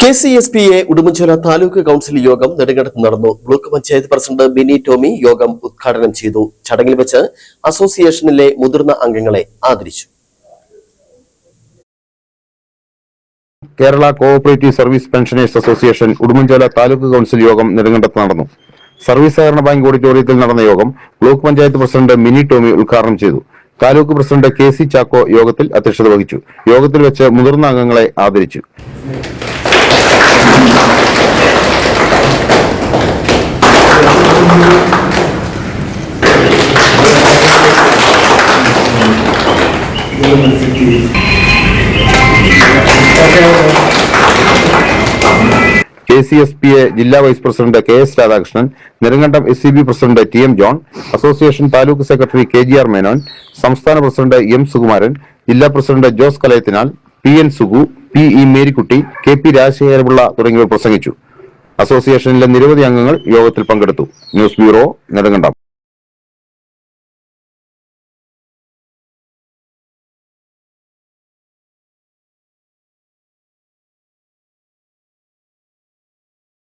KCSPA Udumbanchola taluk council യോഗം നെടുങ്കണ്ടത്ത് നടന്നു. Block panchayat president Bini Tomy യോഗം ഉദ്ഘാടനം ചെയ്തു. ചടങ്ങിൽ വെച്ച് അസോസിയേഷനിലെ മുതിർന്ന അംഗങ്ങളെ ആദരിച്ചു. Kerala cooperative service pensioners association Udumbanchola taluk council യോഗം നെടുങ്കണ്ടത്ത് നടന്നു. സർവീസ് സഹകരണ ബാങ്ക് ഓഡിറ്റോറിയത്തിൽ നടന്ന യോഗം ബ്ലോക്ക് പഞ്ചായത്ത് പ്രസിഡന്റ് ബിനി ടോമി ഉദ്ഘാടനം ചെയ്തു. താലൂക്ക് പ്രസിഡന്റ് KC ചാക്കോ യോഗത്തിൽ അധ്യക്ഷത വഹിച്ചു. യോഗത്തിൽ വെച്ച് മുതിർന്ന അംഗങ്ങളെ ആദരിച്ചു. KCSPA ജില്ലാ vice president KS Radhakrishnan, Nedumkandam SCB president TM John, association taluk secretary KGR Menon, സംസ്ഥാന പ്രസിഡന്റ് M സുകുമാരൻ, ജില്ലാ president Jose Kalayathinal, PN Sugu, PE Marykutty, KP Rajasekharapillai തുടങ്ങിയവർ പ്രസംഗിച്ചു. അസോസിയേഷനിലെ നിരവധി അംഗങ്ങൾ യോഗത്തിൽ പങ്കെടുത്തു. News bureau, Nedumkandam.